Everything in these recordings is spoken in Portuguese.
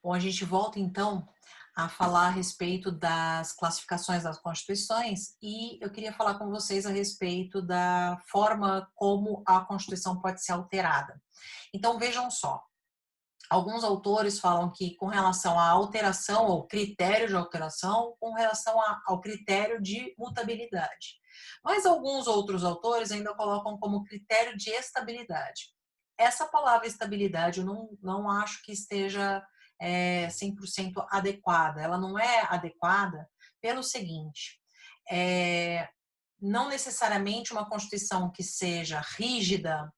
Bom, a gente volta então a falar a respeito das classificações das constituições e eu queria falar com vocês a respeito da forma como a Constituição pode ser alterada. Então vejam só, alguns autores falam que com relação à alteração ou critério de alteração, com relação ao critério de mutabilidade. Mas alguns outros autores ainda colocam como critério de estabilidade. Essa palavra estabilidade eu não acho que esteja 100% adequada. Ela não é adequada pelo seguinte, não necessariamente uma Constituição que seja rígida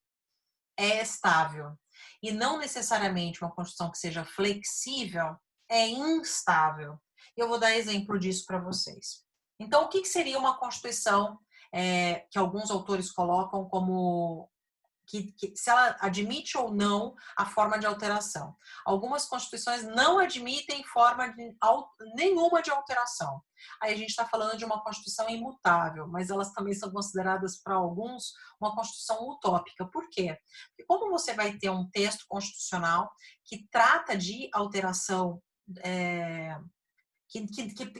é estável. E não necessariamente uma Constituição que seja flexível é instável. Eu vou dar exemplo disso para vocês. Então, o que seria uma Constituição que alguns autores colocam como se ela admite ou não a forma de alteração. Algumas constituições não admitem nenhuma de alteração. Aí a gente está falando de uma constituição imutável, mas elas também são consideradas para alguns uma constituição utópica. Por quê? Porque como você vai ter um texto constitucional que trata de alteração que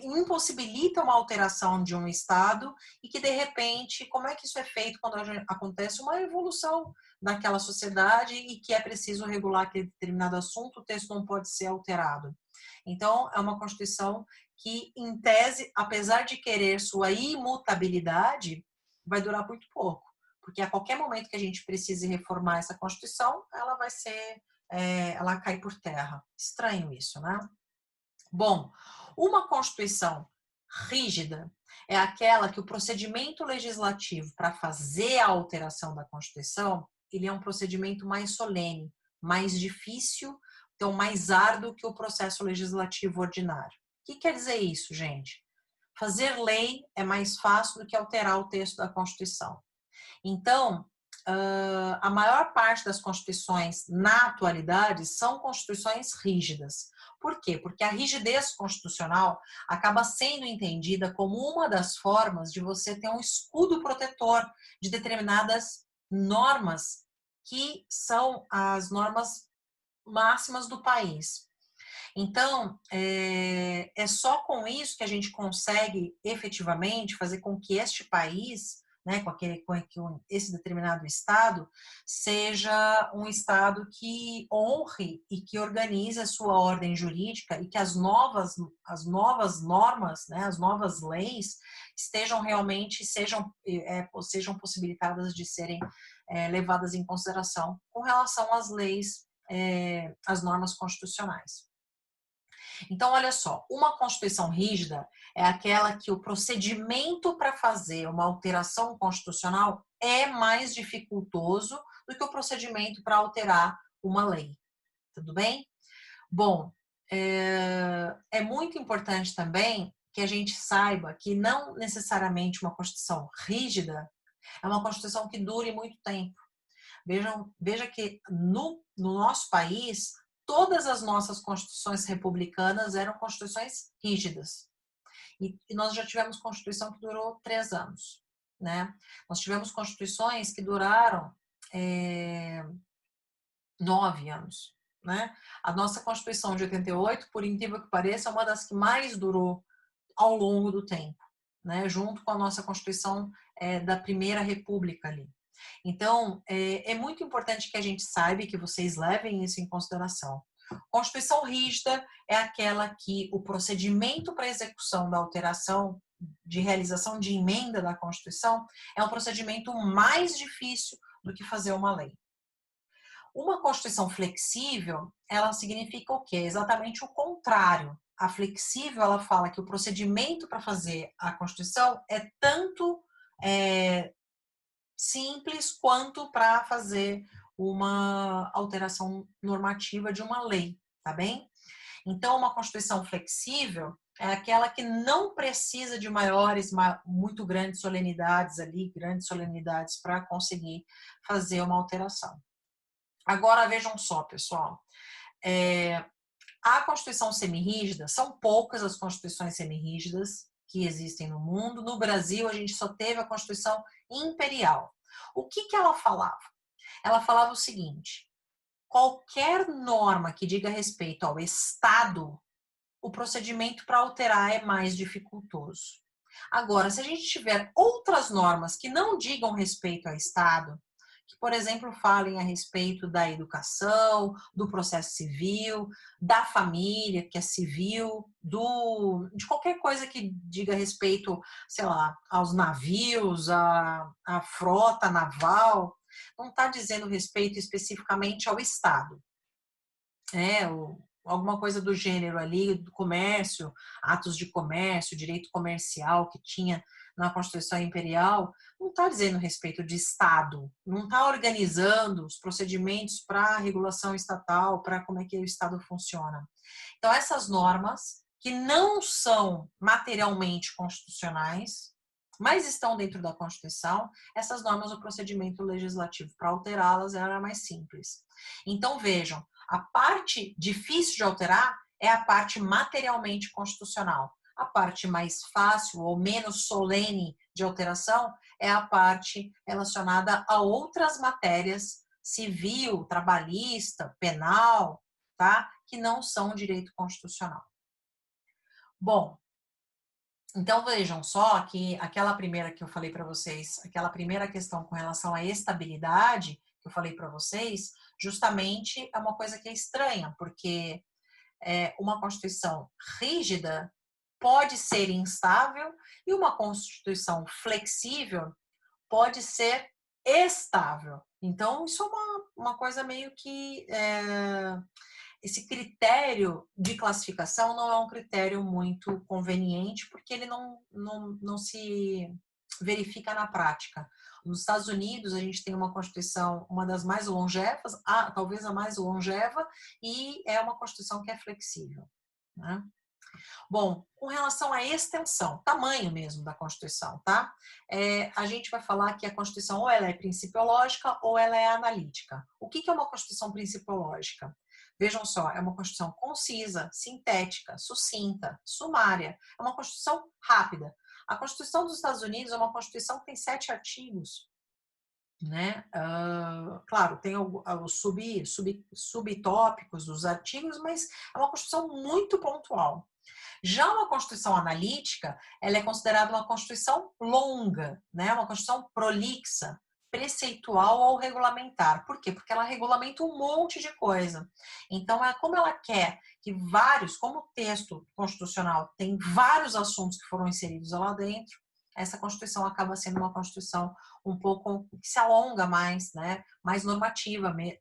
impossibilita uma alteração de um Estado e que, de repente, como é que isso é feito quando acontece uma evolução daquela sociedade e que é preciso regular aquele determinado assunto, o texto não pode ser alterado. Então, é uma Constituição que, em tese, apesar de querer sua imutabilidade, vai durar muito pouco, porque a qualquer momento que a gente precise reformar essa Constituição, ela vai ser, ela cai por terra. Estranho isso, né? Bom, uma Constituição rígida é aquela que o procedimento legislativo para fazer a alteração da Constituição, ele é um procedimento mais solene, mais difícil, então mais árduo que o processo legislativo ordinário. O que quer dizer isso, gente? Fazer lei é mais fácil do que alterar o texto da Constituição. Então, a maior parte das constituições na atualidade são constituições rígidas. Por quê? Porque a rigidez constitucional acaba sendo entendida como uma das formas de você ter um escudo protetor de determinadas normas que são as normas máximas do país. Então, é só com isso que a gente consegue efetivamente fazer com que este país, né, com esse determinado Estado, seja um Estado que honre e que organize a sua ordem jurídica e que as novas normas, né, as novas leis, estejam realmente, sejam possibilitadas de serem levadas em consideração com relação às leis, às normas constitucionais. Então, olha só, uma Constituição rígida é aquela que o procedimento para fazer uma alteração constitucional é mais dificultoso do que o procedimento para alterar uma lei. Tudo bem? Bom, é muito importante também que a gente saiba que não necessariamente uma Constituição rígida é uma Constituição que dure muito tempo. Veja que no nosso país, todas as nossas constituições republicanas eram constituições rígidas. E nós já tivemos constituição que durou 3 anos, né? Nós tivemos constituições que duraram 9 anos, né? A nossa Constituição de 88, por incrível que pareça, é uma das que mais durou ao longo do tempo, né? Junto com a nossa Constituição da Primeira República ali. Então, é muito importante que a gente saiba e que vocês levem isso em consideração. Constituição rígida é aquela que o procedimento para execução da alteração, de realização de emenda da Constituição, é um procedimento mais difícil do que fazer uma lei. Uma Constituição flexível, ela significa o quê? Exatamente o contrário. A flexível, ela fala que o procedimento para fazer a Constituição é tanto simples quanto para fazer uma alteração normativa de uma lei, tá bem? Então, uma Constituição flexível é aquela que não precisa de muito grandes solenidades ali, grandes solenidades para conseguir fazer uma alteração. Agora, vejam só, pessoal, a Constituição semirrígida, são poucas as Constituições semirrígidas que existem no mundo. No Brasil, a gente só teve a Constituição Imperial. O que ela falava? Ela falava o seguinte: qualquer norma que diga respeito ao Estado, o procedimento para alterar é mais dificultoso. Agora, se a gente tiver outras normas que não digam respeito ao Estado, que, por exemplo, falem a respeito da educação, do processo civil, da família, que é civil, de qualquer coisa que diga respeito, sei lá, aos navios, à frota naval, não está dizendo respeito especificamente ao Estado, ou alguma coisa do gênero ali, do comércio, atos de comércio, direito comercial que tinha na Constituição Imperial, não está dizendo respeito de Estado, não está organizando os procedimentos para a regulação estatal, para como é que o Estado funciona. Então, essas normas, que não são materialmente constitucionais, mas estão dentro da Constituição, essas normas, o procedimento legislativo para alterá-las era mais simples. Então, vejam, a parte difícil de alterar é a parte materialmente constitucional. A parte mais fácil ou menos solene de alteração é a parte relacionada a outras matérias, civil, trabalhista, penal, tá? Que não são direito constitucional. Bom, então vejam só que aquela primeira que eu falei para vocês, aquela primeira questão com relação à estabilidade que eu falei para vocês, justamente é uma coisa que é estranha, porque uma Constituição rígida pode ser instável e uma Constituição flexível pode ser estável. Então, isso é uma coisa meio que... esse critério de classificação não é um critério muito conveniente, porque ele não se verifica na prática. Nos Estados Unidos, a gente tem uma Constituição, uma das mais longevas, talvez a mais longeva, e é uma Constituição que é flexível, né? Bom, com relação à extensão, tamanho mesmo da Constituição, tá? A gente vai falar que a Constituição ou ela é principiológica ou ela é analítica. O que é uma Constituição principiológica? Vejam só, é uma Constituição concisa, sintética, sucinta, sumária. É uma Constituição rápida. A Constituição dos Estados Unidos é uma Constituição que tem 7 artigos, né? Claro, tem os subtópicos dos artigos, mas é uma Constituição muito pontual. Já uma Constituição analítica, ela é considerada uma Constituição longa, né? Uma Constituição prolixa, preceitual ou regulamentar. Por quê? Porque ela regulamenta um monte de coisa. Então, como ela quer que como o texto constitucional tem vários assuntos que foram inseridos lá dentro, essa Constituição acaba sendo uma Constituição um pouco que se alonga mais, né? Mais normativa mesmo.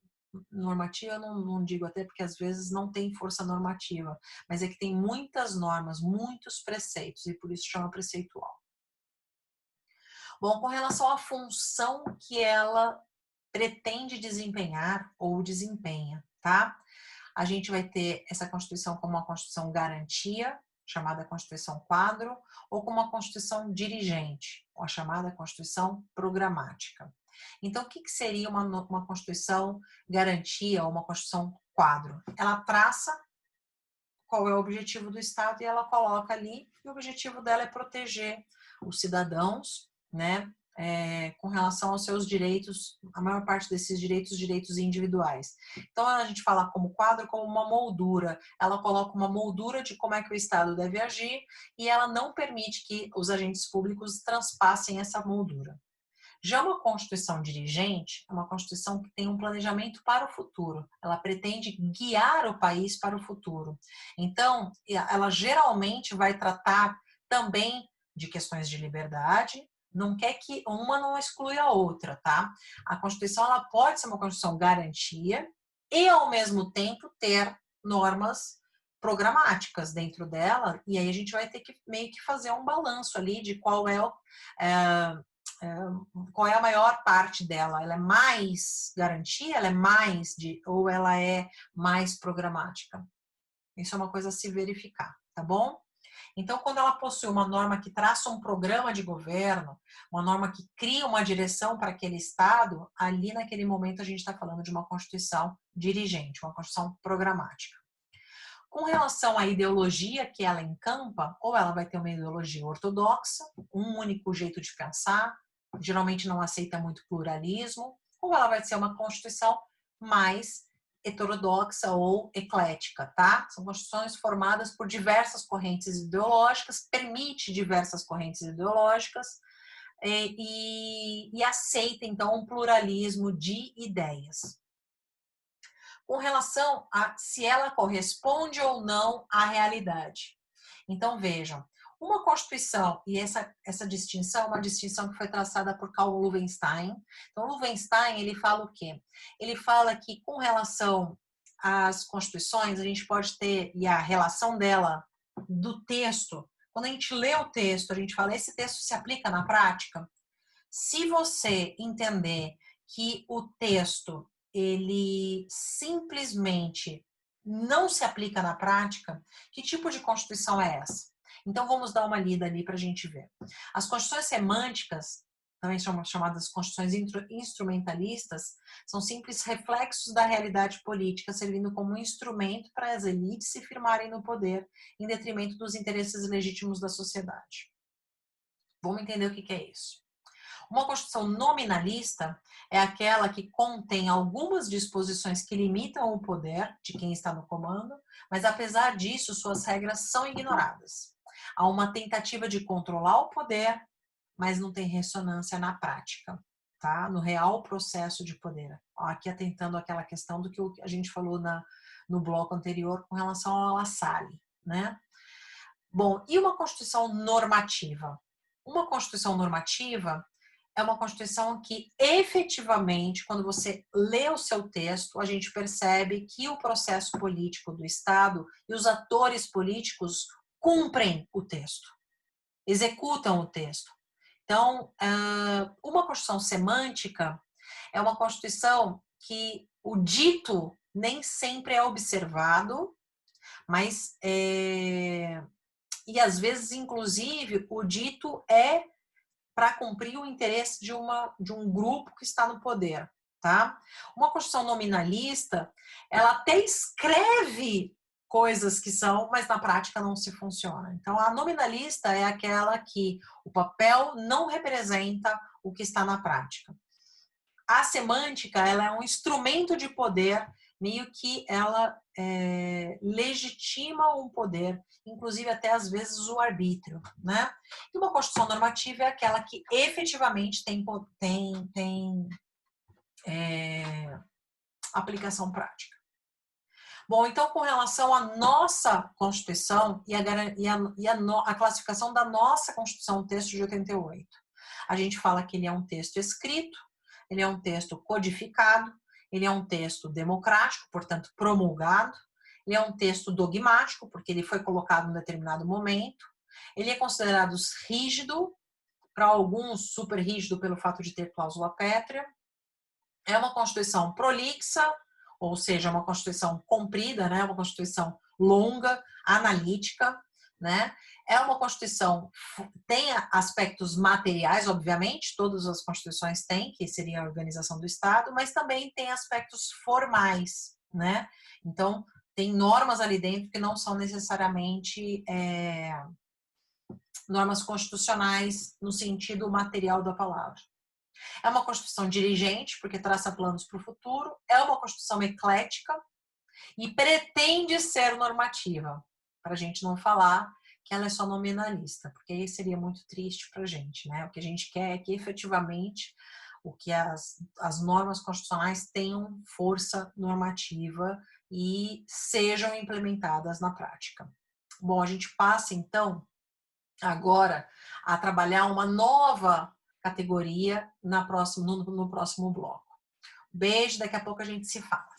Normativa eu não digo, até porque às vezes não tem força normativa, mas é que tem muitas normas, muitos preceitos, e por isso chama preceitual. Bom, com relação à função que ela pretende desempenhar ou desempenha, tá? A gente vai ter essa Constituição como uma Constituição garantia, chamada Constituição quadro, ou como uma Constituição dirigente, a chamada Constituição programática. Então, o que seria uma Constituição garantia ou uma Constituição quadro? Ela traça qual é o objetivo do Estado e ela coloca ali, e o objetivo dela é proteger os cidadãos, né, com relação aos seus direitos, a maior parte desses direitos individuais. Então, a gente fala como quadro, como uma moldura. Ela coloca uma moldura de como é que o Estado deve agir e ela não permite que os agentes públicos transpassem essa moldura. Já uma Constituição dirigente é uma Constituição que tem um planejamento para o futuro. Ela pretende guiar o país para o futuro. Então, ela geralmente vai tratar também de questões de liberdade, não quer que uma não exclui a outra, tá? A Constituição ela pode ser uma Constituição garantia e, ao mesmo tempo, ter normas programáticas dentro dela, e aí a gente vai ter que meio que fazer um balanço ali de qual é a maior parte dela. Ela é mais garantia, ela é mais ou ela é mais programática. Isso é uma coisa a se verificar, tá bom? Então, quando ela possui uma norma que traça um programa de governo, uma norma que cria uma direção para aquele Estado, ali naquele momento a gente está falando de uma Constituição dirigente, uma Constituição programática. Com relação à ideologia que ela encampa, ou ela vai ter uma ideologia ortodoxa, um único jeito de pensar, geralmente não aceita muito pluralismo, ou ela vai ser uma Constituição mais heterodoxa ou eclética, tá? São constituições formadas por diversas correntes ideológicas, permite diversas correntes ideológicas e aceita, então, um pluralismo de ideias. Com relação a se ela corresponde ou não à realidade. Então, vejam, uma Constituição, e essa distinção é uma distinção que foi traçada por Karl Loewenstein. Então, Loewenstein, ele fala o quê? Ele fala que, com relação às Constituições, a gente pode ter, e a relação dela, do texto, quando a gente lê o texto, a gente fala, esse texto se aplica na prática? Se você entender que o texto, ele simplesmente não se aplica na prática, que tipo de Constituição é essa? Então, vamos dar uma lida ali para a gente ver. As constituições semânticas, também são chamadas constituições instrumentalistas, são simples reflexos da realidade política, servindo como instrumento para as elites se firmarem no poder, em detrimento dos interesses legítimos da sociedade. Vamos entender o que é isso. Uma Constituição nominalista é aquela que contém algumas disposições que limitam o poder de quem está no comando, mas apesar disso, suas regras são ignoradas. Há uma tentativa de controlar o poder, mas não tem ressonância na prática, tá? No real processo de poder. Aqui atentando àquela questão do que a gente falou no bloco anterior com relação ao La Salle, né? Bom, e uma Constituição normativa? Uma Constituição normativa é uma Constituição que efetivamente, quando você lê o seu texto, a gente percebe que o processo político do Estado e os atores políticos cumprem o texto, executam o texto. Então, uma Constituição semântica é uma Constituição que o dito nem sempre é observado, mas e às vezes, inclusive, o dito é para cumprir o interesse de um grupo que está no poder, tá? Uma Constituição nominalista, ela até escreve coisas que são, mas na prática não se funciona. Então, a nominalista é aquela que o papel não representa o que está na prática. A semântica, ela é um instrumento de poder, meio que ela legitima um poder, inclusive até às vezes o arbítrio, né? E uma Constituição normativa é aquela que efetivamente tem aplicação prática. Bom, então com relação à nossa Constituição e a classificação da nossa Constituição, o texto de 88, a gente fala que ele é um texto escrito, ele é um texto codificado, ele é um texto democrático, portanto promulgado, ele é um texto dogmático, porque ele foi colocado em um determinado momento, ele é considerado rígido, para alguns super rígido pelo fato de ter cláusula pétrea, é uma Constituição prolixa, ou seja, uma Constituição comprida, né? Uma Constituição longa, analítica, né? É uma Constituição, tem aspectos materiais, obviamente, todas as Constituições têm, que seria a organização do Estado, mas também tem aspectos formais, né? Então, tem normas ali dentro que não são necessariamente normas constitucionais no sentido material da palavra. É uma Constituição dirigente, porque traça planos para o futuro, é uma Constituição eclética e pretende ser normativa, para a gente não falar que ela é só nominalista, porque aí seria muito triste para a gente, né? O que a gente quer é que efetivamente as normas constitucionais tenham força normativa e sejam implementadas na prática. Bom, a gente passa então agora a trabalhar uma nova categoria no próximo bloco. Beijo, daqui a pouco a gente se fala.